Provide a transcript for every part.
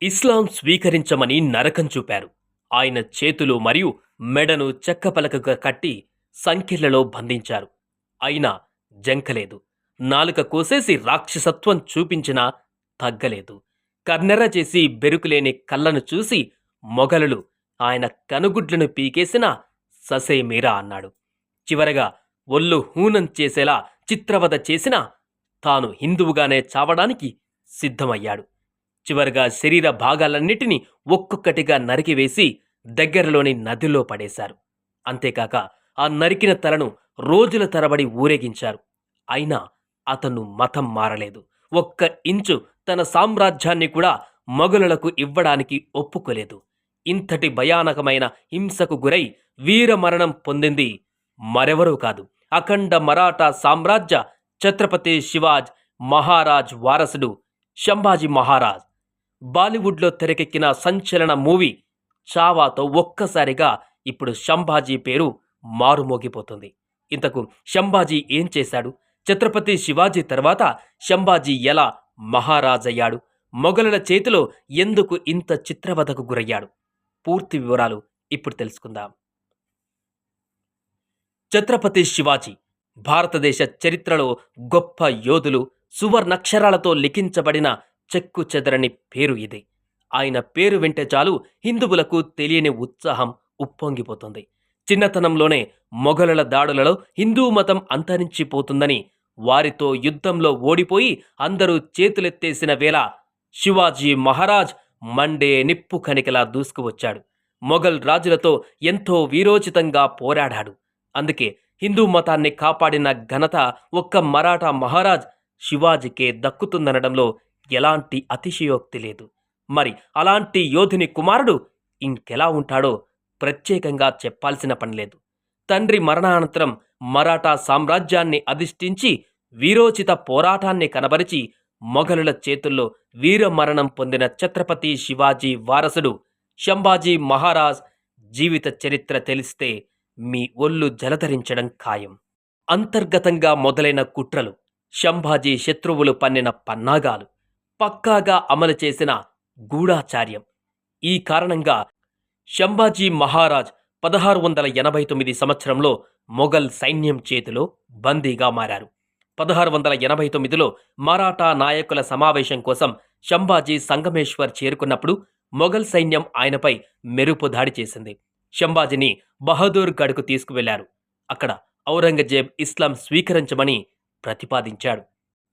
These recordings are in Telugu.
ఇస్లాం స్వీకరించమని నరకం చూపారు. ఆయన చేతులు మరియు మెడను చెక్కపలకగా కట్టి సంకెళ్లలో బంధించారు. అయినా జంకలేదు. నాలుక కోసేసి రాక్షసత్వం చూపించినా తగ్గలేదు. కన్నెర్ర చేసి బెరుకులేని కళ్ళను చూసి మొగలులు ఆయన కనుగుడ్లను పీకేసినా ససేమీరా అన్నాడు. చివరగా ఒళ్ళు హూనం చేసేలా చిత్రవద చేసినా తాను హిందువుగానే చావడానికి సిద్ధమయ్యాడు. చివరగా శరీర భాగాలన్నిటినీ ఒక్కొక్కటిగా నరికివేసి దగ్గరలోని నదిలో పడేశారు. అంతేకాక ఆ నరికిన తలను రోజుల తరబడి ఊరేగించారు. అయినా అతను మతం మారలేదు. ఒక్క ఇంచు తన సామ్రాజ్యాన్ని కూడా మొఘలులకు ఇవ్వడానికి ఒప్పుకోలేదు. ఇంతటి భయానకమైన హింసకు గురై వీరమరణం పొందింది మరెవరూ కాదు, అఖండ మరాఠా సామ్రాజ్య ఛత్రపతి శివాజ్ మహారాజ్ వారసుడు సంభాజీ మహారాజ్. బాలీవుడ్లో తెరకెక్కిన సంచలన మూవీ చావాతో ఒక్కసారిగా ఇప్పుడు సంభాజీ పేరు మారుమోగిపోతుంది. ఇంతకు సంభాజీ ఏం చేశాడు? ఛత్రపతి శివాజీ తర్వాత సంభాజీ ఎలా మహారాజయ్యాడు? మొఘలుల చేతిలో ఎందుకు ఇంత చిత్రవధకు గురయ్యాడు? పూర్తి వివరాలు ఇప్పుడు తెలుసుకుందాం. ఛత్రపతి శివాజీ భారతదేశ చరిత్రలో గొప్ప యోధులు సువర్ణక్షరాలతో లిఖించబడిన చెక్కు చెదరని పేరు ఇది. ఆయన పేరు వింటే చాలు హిందువులకు తెలియని ఉత్సాహం ఉప్పొంగిపోతుంది. చిన్నతనంలోనే మొఘలుల దాడులలో హిందూ మతం అంతరించిపోతుందని, వారితో యుద్ధంలో ఓడిపోయి అందరూ చేతులెత్తేసిన వేళ శివాజీ మహారాజ్ మండే నిప్పు కణికలా దూసుకువచ్చాడు. మొఘల్ రాజులతో ఎంతో వీరోచితంగా పోరాడాడు. అందుకే హిందూ మతాన్ని కాపాడిన ఘనత ఒక్క మరాఠా మహారాజ్ శివాజీకే దక్కుతుందనడంలో ఎలాంటి అతిశయోక్తి లేదు. మరి అలాంటి యోధుని కుమారుడు ఇంకెలా ఉంటాడో ప్రత్యేకంగా చెప్పాల్సిన పనిలేదు. తండ్రి మరణానంతరం మరాఠా సామ్రాజ్యాన్ని అధిష్ఠించి వీరోచిత పోరాటాన్ని కనబరిచి మొఘలుల చేతుల్లో వీరమరణం పొందిన ఛత్రపతి శివాజీ వారసుడు సంభాజీ మహారాజ్ జీవిత చరిత్ర తెలిస్తే మీ ఒళ్ళు జలధరించడం ఖాయం. అంతర్గతంగా మొదలైన కుట్రలు, సంభాజీ శత్రువులు పన్నిన పన్నాగాలు, పక్కాగా అమలు చేసిన గూఢాచార్యం. ఈ కారణంగా సంభాజీ మహారాజ్ 1689 సంవత్సరంలో మొఘల్ సైన్యం చేతిలో బందీగా మారారు. 1689లో మరాఠా నాయకుల సమావేశం కోసం సంభాజీ సంగమేశ్వర్ చేరుకున్నప్పుడు మొఘల్ సైన్యం ఆయనపై మెరుపు దాడి చేసింది. సంభాజీని బహదూర్ గఢ్కు తీసుకువెళ్లారు. అక్కడ ఔరంగజేబ్ ఇస్లాం స్వీకరించమని ప్రతిపాదించాడు.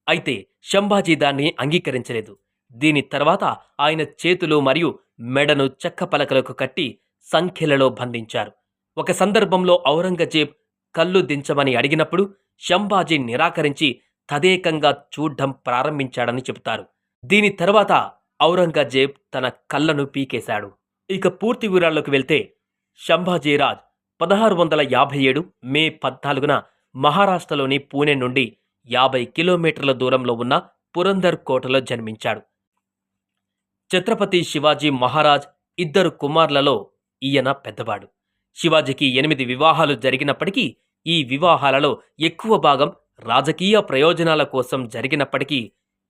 అయితే సంభాజీ దాన్ని అంగీకరించలేదు. దీని తర్వాత ఆయన చేతులు మరియు మెడను చెక్క పలకలకు కట్టి సంఖ్యలలో బంధించారు. ఒక సందర్భంలో ఔరంగజేబ్ కళ్ళు దించమని అడిగినప్పుడు సంభాజీ నిరాకరించి తదేకంగా చూడ్డం ప్రారంభించాడని చెబుతారు. దీని తర్వాత ఔరంగజేబ్ తన కళ్ళను పీకేశాడు. ఇక పూర్తి వివరాల్లోకి వెళ్తే సంభాజీరాజ్ 1657 మే 14న మహారాష్ట్రలోని పూణే నుండి 50 కిలోమీటర్ల దూరంలో ఉన్న పురందర్ కోటలో జన్మించాడు. ఛత్రపతి శివాజీ మహారాజ్ ఇద్దరు కుమారులలో ఈయన పెద్దవాడు. శివాజీకి 8 వివాహాలు జరిగినప్పటికీ ఈ వివాహాలలో ఎక్కువ భాగం రాజకీయ ప్రయోజనాల కోసం జరిగినప్పటికీ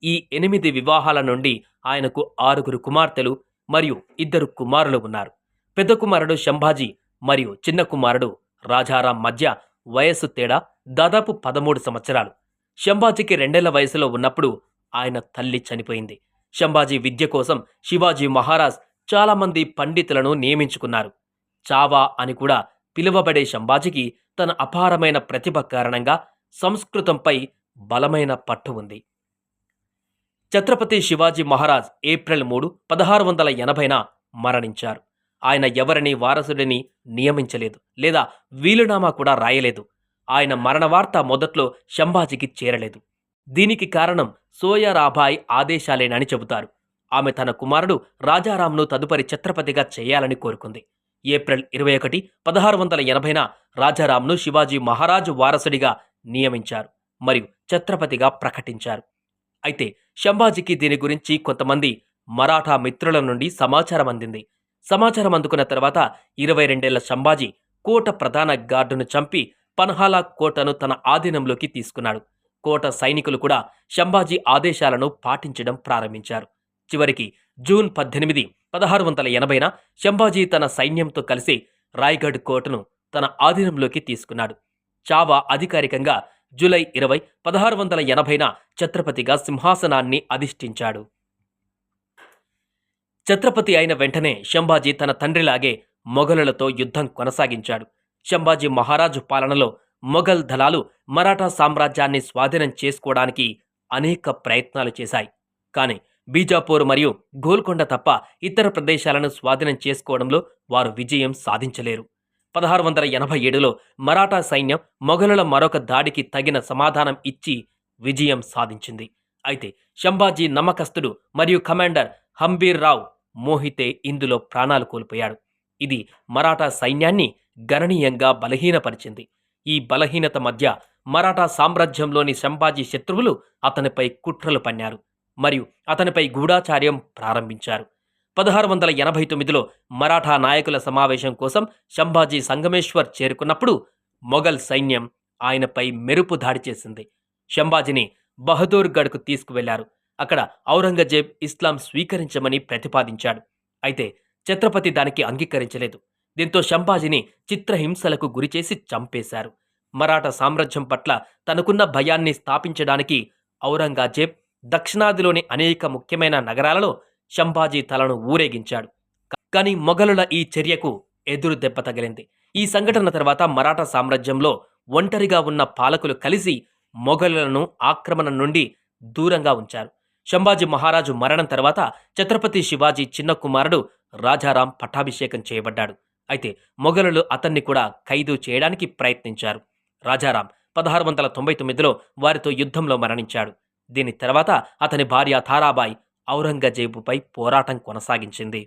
ఈ 8 వివాహాల నుండి ఆయనకు 6 కుమార్తెలు మరియు 2 కుమారులు ఉన్నారు. పెద్ద కుమారుడు సంభాజీ మరియు చిన్న కుమారుడు రాజారాం మధ్య వయస్సు తేడా దాదాపు 13 సంవత్సరాలు. సంభాజీకి 2 ఏళ్ల వయసులో ఉన్నప్పుడు ఆయన తల్లి చనిపోయింది. సంభాజీ విద్య కోసం శివాజీ మహారాజ్ చాలామంది పండితులను నియమించుకున్నారు. చావా అని కూడా పిలువబడే సంభాజీకి తన అపారమైన ప్రతిభ కారణంగా సంస్కృతంపై బలమైన పట్టు ఉంది. ఛత్రపతి శివాజీ మహారాజ్ ఏప్రిల్ 3, 1680న మరణించారు. ఆయన ఎవరిని వారసుడిని నియమించలేదు లేదా వీలునామా కూడా రాయలేదు. ఆయన మరణ వార్త మొదట్లో సంభాజీకి చేరలేదు. దీనికి కారణం సోయరాబాయి ఆదేశాలేనని చెబుతారు. ఆమె తన కుమారుడు రాజారాంను తదుపరి ఛత్రపతిగా చేయాలని కోరుకుంది. ఏప్రిల్ 21, 1680న రాజారాంను శివాజీ మహారాజు వారసుడిగా నియమించారు మరియు ఛత్రపతిగా ప్రకటించారు. అయితే సంభాజీకి దీని గురించి కొంతమంది మరాఠా మిత్రుల నుండి సమాచారం అందింది. సమాచారం అందుకున్న తర్వాత 22 ఏళ్ల సంభాజీ కోట ప్రధాన గార్డును చంపి పన్హాలా కోటను తన ఆధీనంలోకి తీసుకున్నాడు. కోట సైనికులు కూడా సంభాజీ ఆదేశాలను పాటించడం ప్రారంభించారు. చివరికి జూన్ 18, 1680న శంభాజీ తన సైన్యంతో కలిసి రాయ్గఢ్ కోటను తన ఆధీనంలోకి తీసుకున్నాడు. చావా అధికారికంగా జూలై 20, 1680న ఛత్రపతిగా సింహాసనాన్ని అధిష్ఠించాడు. ఛత్రపతి అయిన వెంటనే శంభాజీ తన తండ్రిలాగే మొఘలులతో యుద్ధం కొనసాగించాడు. శంభాజీ మహారాజు పాలనలో మొఘల్ దళాలు మరాఠా సామ్రాజ్యాన్ని స్వాధీనం చేసుకోవడానికి అనేక ప్రయత్నాలు చేశాయి. కానీ బీజాపూర్ మరియు గోల్కొండ తప్ప ఇతర ప్రదేశాలను స్వాధీనం చేసుకోవడంలో వారు విజయం సాధించలేరు. 1687లో మరాఠా సైన్యం మొఘలుల మరొక దాడికి తగిన సమాధానం ఇచ్చి విజయం సాధించింది. అయితే శంభాజీ నమ్మకస్తుడు మరియు కమాండర్ హంబీర్ రావ్ మోహితే ఇందులో ప్రాణాలు కోల్పోయాడు. ఇది మరాఠా సైన్యాన్ని గణనీయంగా బలహీనపరిచింది. ఈ బలహీనత మధ్య మరాఠా సామ్రాజ్యంలోని శంభాజీ శత్రువులు అతనిపై కుట్రలు పన్నారు మరియు అతనిపై గూఢాచార్యం ప్రారంభించారు. 1689లో మరాఠా నాయకుల సమావేశం కోసం శంభాజీ సంగమేశ్వర్ చేరుకున్నప్పుడు మొఘల్ సైన్యం ఆయనపై మెరుపు దాడి చేసింది. శంభాజీని బహదూర్గఢ్కు తీసుకువెళ్లారు. అక్కడ ఔరంగజేబ్ ఇస్లాం స్వీకరించమని ప్రతిపాదించాడు. అయితే ఛత్రపతి దానికి అంగీకరించలేదు. దీంతో శంభాజీని చిత్రహింసలకు గురిచేసి చంపేశారు. మరాఠా సామ్రాజ్యం పట్ల తనకున్న భయాన్ని స్థాపించడానికి ఔరంగజేబ్ దక్షిణాదిలోని అనేక ముఖ్యమైన నగరాలలో శంభాజీ తలను ఊరేగించాడు. కానీ మొఘలుల ఈ చర్యకు ఎదురు దెబ్బ తగిలింది. ఈ సంఘటన తర్వాత మరాఠా సామ్రాజ్యంలో ఒంటరిగా ఉన్న పాలకులు కలిసి మొఘలులను ఆక్రమణ నుండి దూరంగా ఉంచారు. శంభాజీ మహారాజు మరణం తర్వాత ఛత్రపతి శివాజీ చిన్న కుమారుడు రాజారాం పట్టాభిషేకం చేయబడ్డాడు. అయితే మొఘలులు అతన్ని కూడా ఖైదు చేయడానికి ప్రయత్నించారు. రాజారాం 1699లో వారితో యుద్ధంలో మరణించాడు. దీని తర్వాత అతని భార్య తారాబాయి ఔరంగజేబుపై పోరాటం కొనసాగించింది.